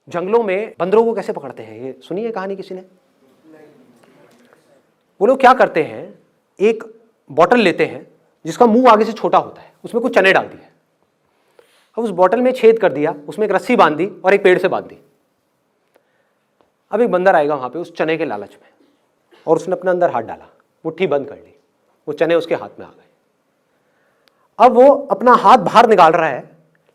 जंगलों में बंदरों को कैसे पकड़ते हैं, ये सुनी है कहानी किसी ने? वो लोग क्या करते हैं, एक बॉटल लेते हैं जिसका मुंह आगे से छोटा होता है, उसमें कुछ चने डाल दिए, अब उस बॉटल में छेद कर दिया, उसमें एक रस्सी बांध दी और एक पेड़ से बांध दी। अब एक बंदर आएगा वहां पे उस चने के लालच में, और उसने अपने अंदर हाथ डाला, मुट्ठी बंद कर ली, वो चने उसके हाथ में आ गए। अब वो अपना हाथ बाहर निकाल रहा है,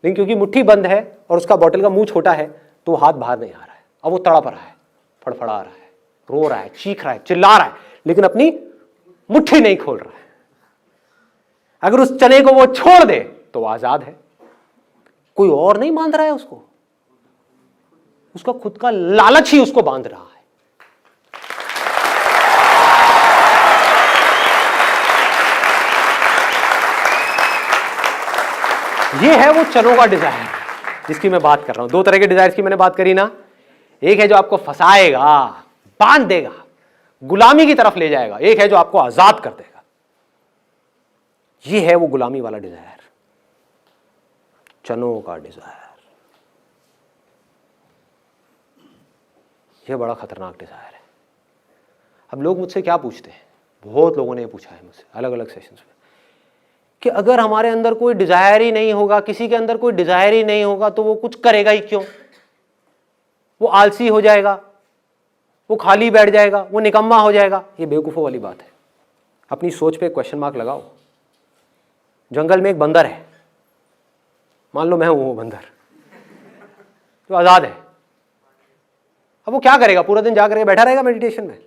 लेकिन क्योंकि मुट्ठी बंद है और उसका बॉटल का मुंह छोटा है तो वो हाथ बाहर नहीं आ रहा है। अब वो तड़प रहा है, फड़फड़ा रहा है, रो रहा है, चीख रहा है, चिल्ला रहा है, लेकिन अपनी मुट्ठी नहीं खोल रहा है। अगर उस चने को वो छोड़ दे तो वो आजाद है। कोई और नहीं बांध रहा है उसको, उसका खुद का लालच ही उसको बांध रहा है। ये है वो चनों का डिजायर जिसकी मैं बात कर रहा हूं। दो तरह के डिजायर की मैंने बात करी ना, एक है जो आपको फंसाएगा, बांध देगा, गुलामी की तरफ ले जाएगा, एक है जो आपको आजाद कर देगा। ये है वो गुलामी वाला डिजायर, चनों का डिजायर। ये बड़ा खतरनाक डिजायर है। अब लोग मुझसे क्या पूछते हैं, बहुत लोगों ने पूछा है मुझसे अलग अलग सेशंस में, कि अगर हमारे अंदर कोई डिजायर ही नहीं होगा, किसी के अंदर कोई डिजायर ही नहीं होगा, तो वो कुछ करेगा ही क्यों? वो आलसी हो जाएगा, वो खाली बैठ जाएगा, वो निकम्मा हो जाएगा। ये बेवकूफ़ों वाली बात है। अपनी सोच पे क्वेश्चन मार्क लगाओ। जंगल में एक बंदर है, मान लो मैं हूं वो बंदर, तो आजाद है। अब वो क्या करेगा? पूरा दिन जा करके बैठा रहेगा मेडिटेशन में,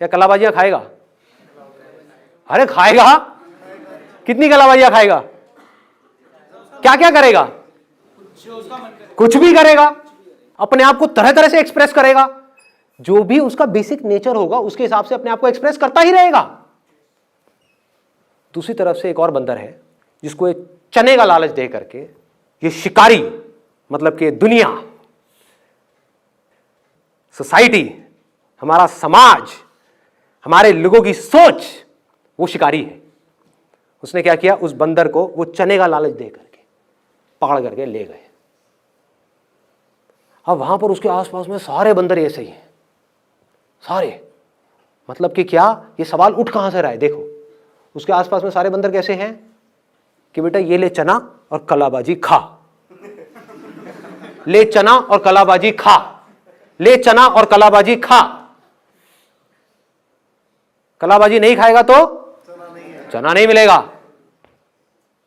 या कलाबाजियां खाएगा? अरे खाएगा, कितनी कलाबाजियां खाएगा? क्या क्या करेगा? कुछ भी करेगा, अपने आप को तरह तरह से एक्सप्रेस करेगा। जो भी उसका बेसिक नेचर होगा उसके हिसाब से अपने आप को एक्सप्रेस करता ही रहेगा। दूसरी तरफ से एक और बंदर है जिसको एक चने का लालच दे करके ये शिकारी, मतलब कि दुनिया, सोसाइटी, हमारा समाज, हमारे लोगों की सोच, वो शिकारी है। उसने क्या किया, उस बंदर को वो चने का लालच दे करके पकड़ करके ले गए। अब वहां पर उसके आसपास में सारे बंदर ऐसे ही हैं, सारे। मतलब कि क्या, ये सवाल उठ कहां से रहा है? देखो उसके आसपास में सारे बंदर कैसे हैं कि बेटा ये ले चना और कलाबाजी खा, ले चना और कलाबाजी खा, ले चना और कलाबाजी खा। कलाबाजी नहीं खाएगा तो चना नहीं मिलेगा।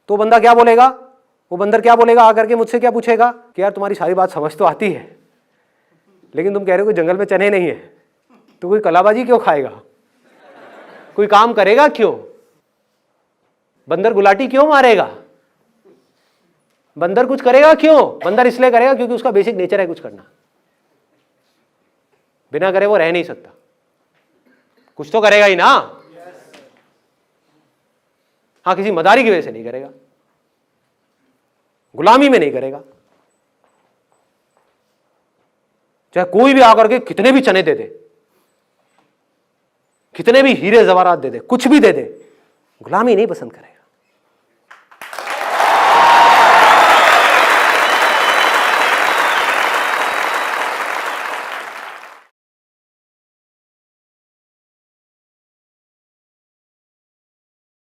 तो बंदा क्या बोलेगा? वो बंदर क्या बोलेगा? आकर के मुझसे क्या पूछेगा कि यार तुम्हारी सारी बात समझ तो आती है, लेकिन तुम कह रहे हो कि जंगल में चने नहीं है, तो कोई कलाबाजी क्यों खाएगा? कोई काम करेगा क्यों? बंदर गुलाटी क्यों मारेगा? बंदर कुछ करेगा क्यों? बंदर इसलिए करेगा क्योंकि उसका बेसिक नेचर है कुछ करना। बिना करे वो रह नहीं सकता, कुछ तो करेगा ही ना। हाँ, किसी मदारी की वजह से नहीं करेगा, गुलामी में नहीं करेगा। चाहे कोई भी आकर के कितने भी चने दे दे, कितने भी हीरे जवाहरात दे दे, कुछ भी दे दे, गुलामी नहीं पसंद करेगा।